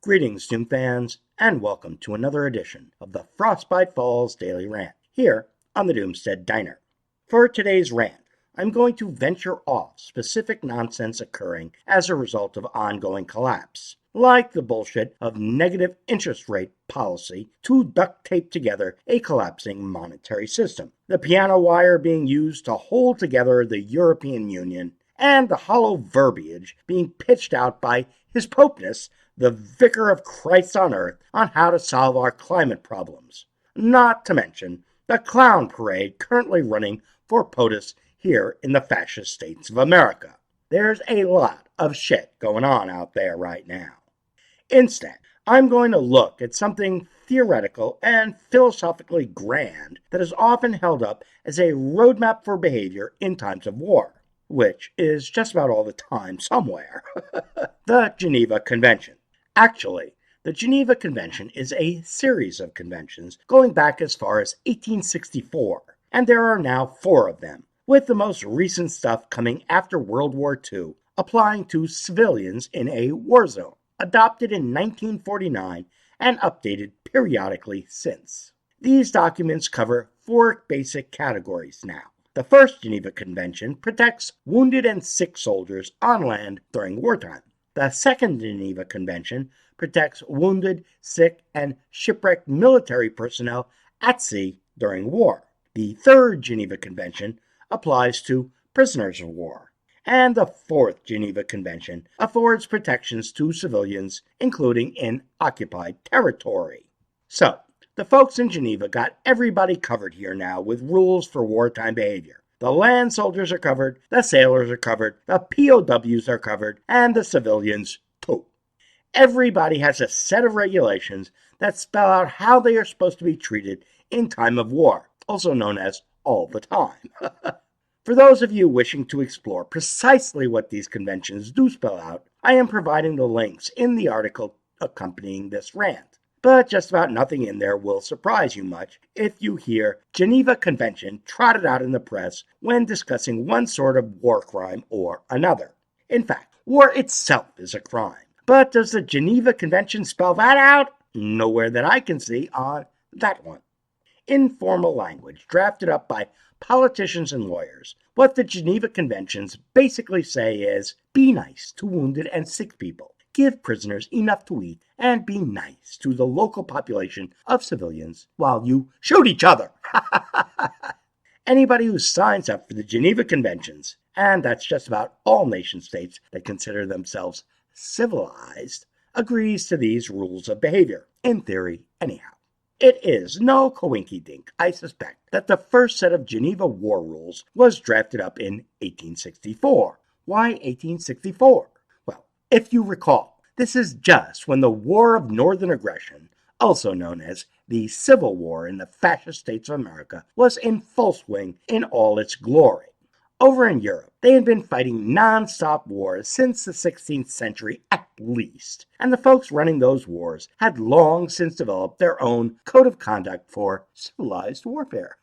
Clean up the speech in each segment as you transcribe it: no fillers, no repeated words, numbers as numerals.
Greetings, Doom fans, and welcome to another edition of the Frostbite Falls Daily Rant, here on the Doomstead Diner. For today's rant, I'm going to venture off specific nonsense occurring as a result of ongoing collapse, like the bullshit of negative interest rate policy to duct tape together a collapsing monetary system, the piano wire being used to hold together the European Union, and the hollow verbiage being pitched out by His Popeness, the Vicar of Christ on Earth, on how to solve our climate problems. Not to mention the clown parade currently running for POTUS here in the fascist states of America. There's a lot of shit going on out there right now. Instead, I'm going to look at something theoretical and philosophically grand that is often held up as a roadmap for behavior in times of war, which is just about all the time somewhere. The Geneva Convention. Actually, the Geneva Convention is a series of conventions going back as far as 1864, and there are now 4 of them, with the most recent stuff coming after World War II, applying to civilians in a war zone, adopted in 1949 and updated periodically since. These documents cover 4 basic categories now. The first Geneva Convention protects wounded and sick soldiers on land during wartime. The second Geneva Convention protects wounded, sick, and shipwrecked military personnel at sea during war. The third Geneva Convention applies to prisoners of war. And the fourth Geneva Convention affords protections to civilians, including in occupied territory. So, the folks in Geneva got everybody covered here now with rules for wartime behavior. The land soldiers are covered, the sailors are covered, the POWs are covered, and the civilians too. Everybody has a set of regulations that spell out how they are supposed to be treated in time of war, also known as all the time. For those of you wishing to explore precisely what these conventions do spell out, I am providing the links in the article accompanying this rant. But just about nothing in there will surprise you much if you hear Geneva Convention trotted out in the press when discussing one sort of war crime or another. In fact, war itself is a crime. But does the Geneva Convention spell that out? Nowhere that I can see on that one. Informal language drafted up by politicians and lawyers. What the Geneva Conventions basically say is, be nice to wounded and sick people. Give prisoners enough to eat, and be nice to the local population of civilians while you shoot each other. Anybody who signs up for the Geneva Conventions, and that's just about all nation-states that consider themselves civilized, agrees to these rules of behavior, in theory anyhow. It is no coinky-dink, I suspect, that the first set of Geneva war rules was drafted up in 1864. Why 1864? If you recall, this is just when the War of Northern Aggression, also known as the Civil War in the fascist states of America, was in full swing in all its glory. Over in Europe, they had been fighting non-stop wars since the 16th century at least, and the folks running those wars had long since developed their own code of conduct for civilized warfare.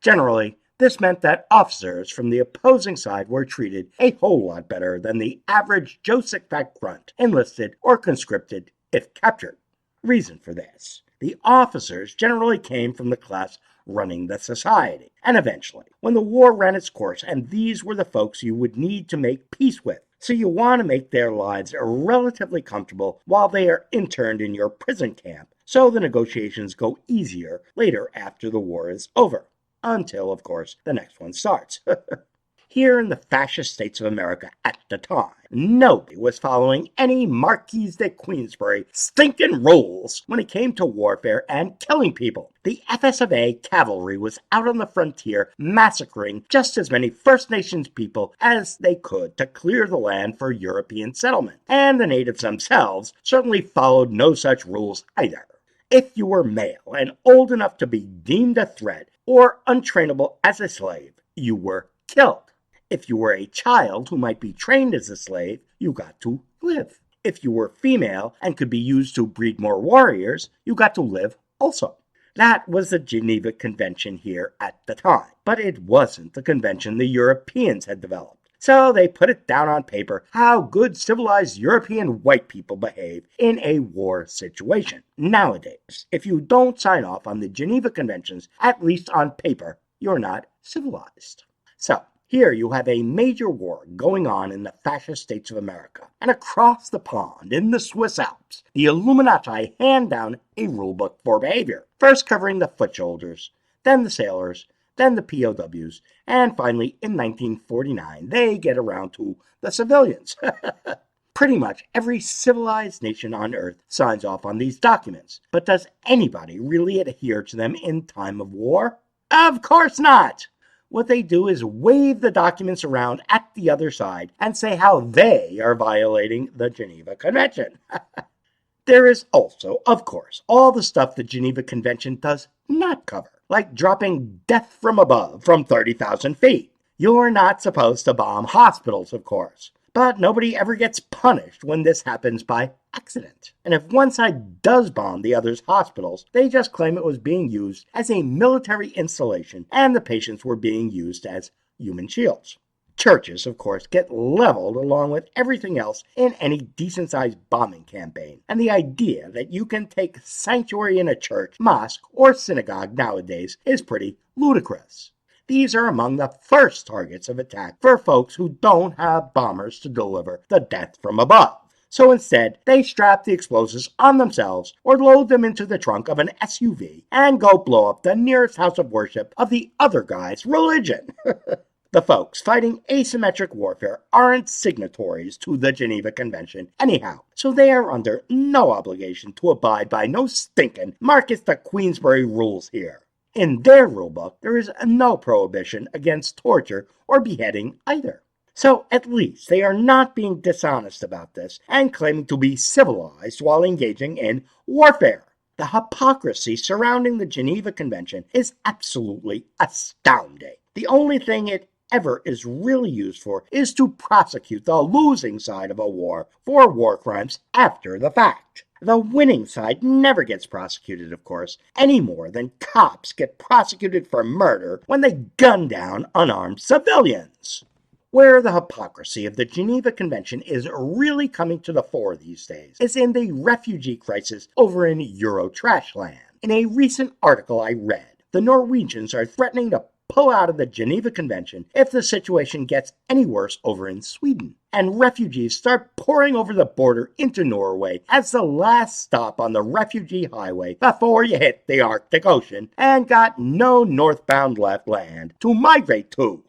Generally, this meant that officers from the opposing side were treated a whole lot better than the average Joe Sickback grunt, enlisted or conscripted if captured. Reason for this: the officers generally came from the class running the society, and eventually, when the war ran its course, and these were the folks you would need to make peace with, so you want to make their lives relatively comfortable while they are interned in your prison camp, so the negotiations go easier later after the war is over. Until, of course, the next one starts. Here in the fascist states of America at the time, nobody was following any Marquis de Queensberry stinking rules when it came to warfare and killing people. The FSFA cavalry was out on the frontier massacring just as many First Nations people as they could to clear the land for European settlement. And the natives themselves certainly followed no such rules either. If you were male and old enough to be deemed a threat or untrainable as a slave, you were killed. If you were a child who might be trained as a slave, you got to live. If you were female and could be used to breed more warriors, you got to live also. That was the Geneva Convention here at the time, but it wasn't the convention the Europeans had developed. So they put it down on paper how good civilized European white people behave in a war situation. Nowadays, if you don't sign off on the Geneva Conventions, at least on paper, you're not civilized. So, here you have a major war going on in the fascist states of America. And across the pond, in the Swiss Alps, the Illuminati hand down a rulebook for behavior, first covering the foot soldiers, then the sailors, then the POWs, and finally, in 1949, they get around to the civilians. Pretty much every civilized nation on Earth signs off on these documents. But does anybody really adhere to them in time of war? Of course not! What they do is wave the documents around at the other side and say how they are violating the Geneva Convention. There is also, of course, all the stuff the Geneva Convention does not cover, like dropping death from above from 30,000 feet. You're not supposed to bomb hospitals, of course, but nobody ever gets punished when this happens by accident. And if one side does bomb the other's hospitals, they just claim it was being used as a military installation and the patients were being used as human shields. Churches, of course, get leveled along with everything else in any decent-sized bombing campaign. And the idea that you can take sanctuary in a church, mosque, or synagogue nowadays is pretty ludicrous. These are among the first targets of attack for folks who don't have bombers to deliver the death from above. So instead, they strap the explosives on themselves or load them into the trunk of an SUV and go blow up the nearest house of worship of the other guy's religion. The folks fighting asymmetric warfare aren't signatories to the Geneva Convention anyhow, so they are under no obligation to abide by no stinking Marcus the Queensberry rules here. In their rulebook, there is no prohibition against torture or beheading either. So at least they are not being dishonest about this and claiming to be civilized while engaging in warfare. The hypocrisy surrounding the Geneva Convention is absolutely astounding. The only thing it ever is really used for is to prosecute the losing side of a war for war crimes after the fact. The winning side never gets prosecuted, of course, any more than cops get prosecuted for murder when they gun down unarmed civilians. Where the hypocrisy of the Geneva Convention is really coming to the fore these days is in the refugee crisis over in Eurotrashland. In a recent article I read, the Norwegians are threatening to pull out of the Geneva Convention if the situation gets any worse over in Sweden. And refugees start pouring over the border into Norway as the last stop on the refugee highway before you hit the Arctic Ocean and got no northbound left land to migrate to.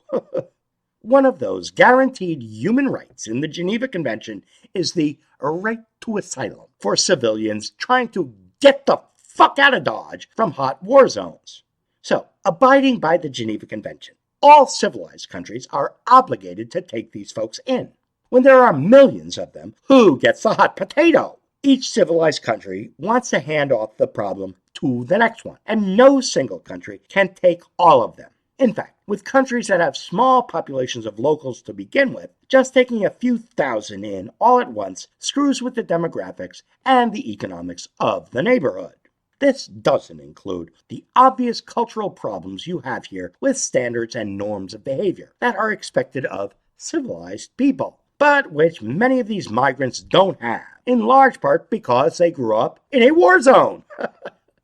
One of those guaranteed human rights in the Geneva Convention is the right to asylum for civilians trying to get the fuck out of Dodge from hot war zones. So, abiding by the Geneva Convention, all civilized countries are obligated to take these folks in. When there are millions of them, who gets the hot potato? Each civilized country wants to hand off the problem to the next one, and no single country can take all of them. In fact, with countries that have small populations of locals to begin with, just taking a few thousand in all at once screws with the demographics and the economics of the neighborhood. This doesn't include the obvious cultural problems you have here with standards and norms of behavior that are expected of civilized people, but which many of these migrants don't have, in large part because they grew up in a war zone.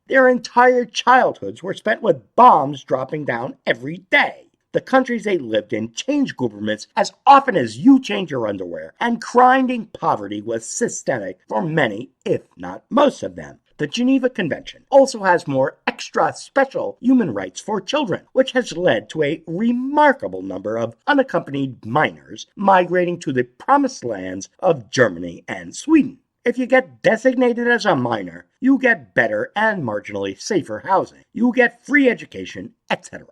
Their entire childhoods were spent with bombs dropping down every day. The countries they lived in changed governments as often as you change your underwear, and grinding poverty was systemic for many, if not most of them. The Geneva Convention also has more extra special human rights for children, which has led to a remarkable number of unaccompanied minors migrating to the promised lands of Germany and Sweden. If you get designated as a minor, you get better and marginally safer housing. You get free education, etc.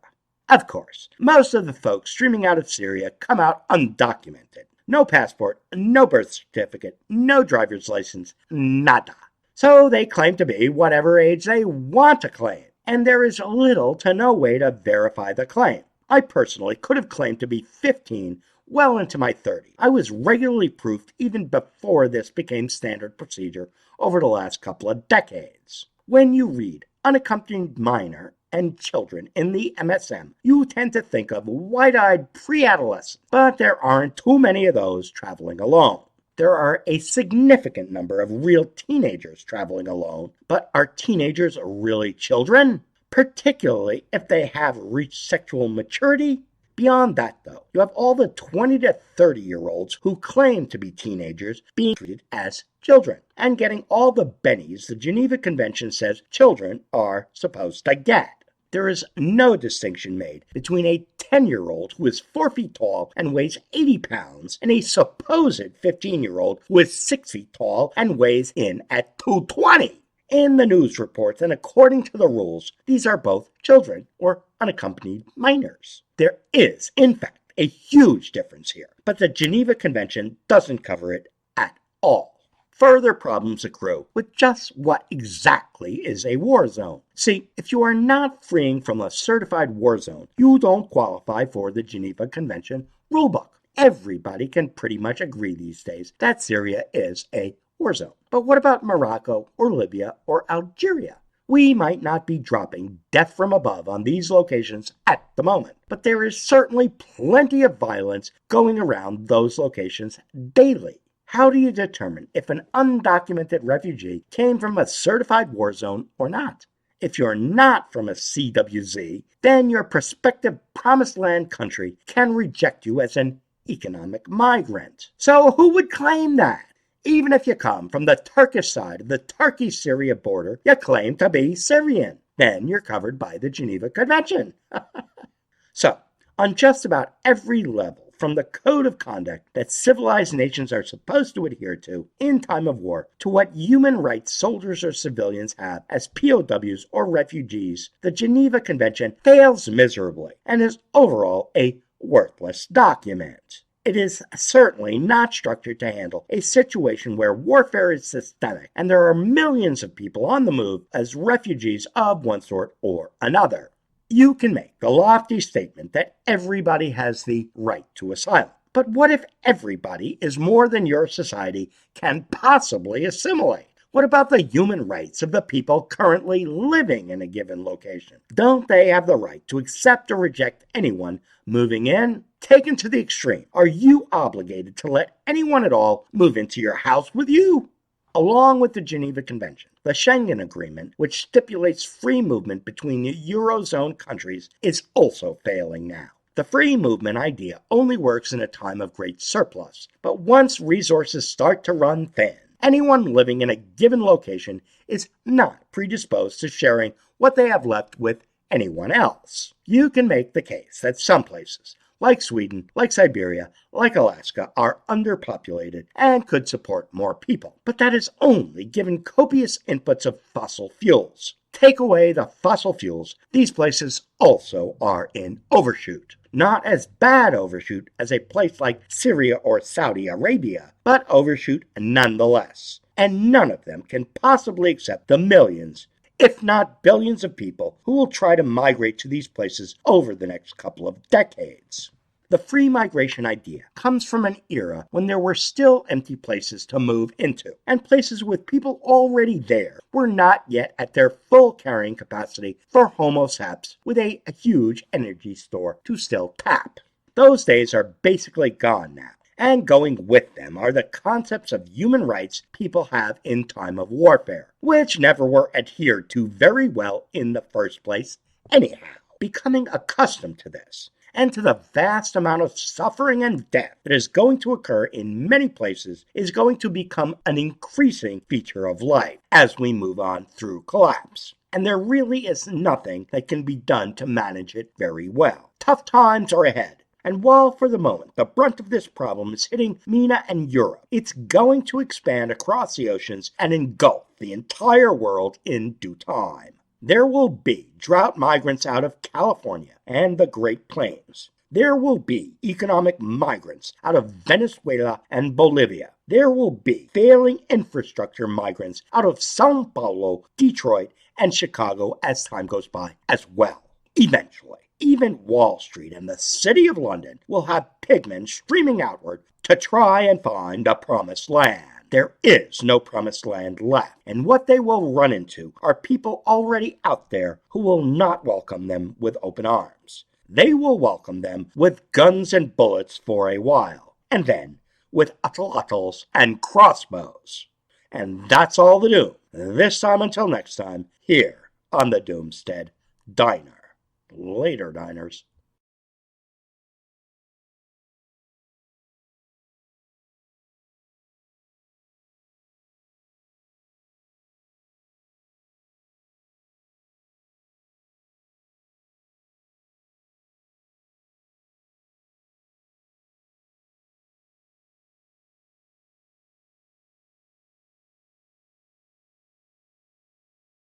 Of course, most of the folks streaming out of Syria come out undocumented. No passport, no birth certificate, no driver's license, nada. So they claim to be whatever age they want to claim, and there is little to no way to verify the claim. I personally could have claimed to be 15 well into my 30s. I was regularly proofed even before this became standard procedure over the last couple of decades. When you read unaccompanied minor and children in the MSM, you tend to think of wide-eyed pre-adolescents, but there aren't too many of those traveling alone. There are a significant number of real teenagers traveling alone, but are teenagers really children? Particularly if they have reached sexual maturity? Beyond that, though, you have all the 20 to 30-year-olds who claim to be teenagers being treated as children and getting all the bennies the Geneva Convention says children are supposed to get. There is no distinction made between a 10-year-old who is 4 feet tall and weighs 80 pounds and a supposed 15-year-old who is 6 feet tall and weighs in at 220. In the news reports and according to the rules, these are both children or unaccompanied minors. There is, in fact, a huge difference here, but the Geneva Convention doesn't cover it at all. Further problems accrue with just what exactly is a war zone. See, if you are not fleeing from a certified war zone, you don't qualify for the Geneva Convention rulebook. Everybody can pretty much agree these days that Syria is a war zone. But what about Morocco or Libya or Algeria? We might not be dropping death from above on these locations at the moment, but there is certainly plenty of violence going around those locations daily. How do you determine if an undocumented refugee came from a certified war zone or not? If you're not from a CWZ, then your prospective promised land country can reject you as an economic migrant. So who would claim that? Even if you come from the Turkish side of the Turkey-Syria border, you claim to be Syrian. Then you're covered by the Geneva Convention. So, on just about every level, from the code of conduct that civilized nations are supposed to adhere to in time of war, to what human rights soldiers or civilians have as POWs or refugees, the Geneva Convention fails miserably and is overall a worthless document. It is certainly not structured to handle a situation where warfare is systemic and there are millions of people on the move as refugees of one sort or another. You can make the lofty statement that everybody has the right to asylum. But what if everybody is more than your society can possibly assimilate? What about the human rights of the people currently living in a given location? Don't they have the right to accept or reject anyone moving in? Taken to the extreme, are you obligated to let anyone at all move into your house with you? Along with the Geneva Convention, the Schengen Agreement, which stipulates free movement between Eurozone countries, is also failing now. The free movement idea only works in a time of great surplus, but once resources start to run thin, anyone living in a given location is not predisposed to sharing what they have left with anyone else. You can make the case that some places, like Sweden, like Siberia, like Alaska, are underpopulated and could support more people. But that is only given copious inputs of fossil fuels. Take away the fossil fuels, these places also are in overshoot. Not as bad overshoot as a place like Syria or Saudi Arabia, but overshoot nonetheless. And none of them can possibly accept the millions, if not billions of people who will try to migrate to these places over the next couple of decades. The free migration idea comes from an era when there were still empty places to move into, and places with people already there were not yet at their full carrying capacity for Homo saps with a huge energy store to still tap. Those days are basically gone now. And going with them are the concepts of human rights people have in time of warfare, which never were adhered to very well in the first place anyhow. Becoming accustomed to this, and to the vast amount of suffering and death that is going to occur in many places, is going to become an increasing feature of life as we move on through collapse. And there really is nothing that can be done to manage it very well. Tough times are ahead. And while for the moment the brunt of this problem is hitting MENA and Europe, it's going to expand across the oceans and engulf the entire world in due time. There will be drought migrants out of California and the Great Plains. There will be economic migrants out of Venezuela and Bolivia. There will be failing infrastructure migrants out of Sao Paulo, Detroit, and Chicago as time goes by as well. Eventually, even Wall Street and the City of London will have pigmen streaming outward to try and find a promised land. There is no promised land left, and what they will run into are people already out there who will not welcome them with open arms. They will welcome them with guns and bullets for a while, and then with uttle-uttles and crossbows. And that's all the doom. This time until next time, here on the Doomstead Diner. Later, diners.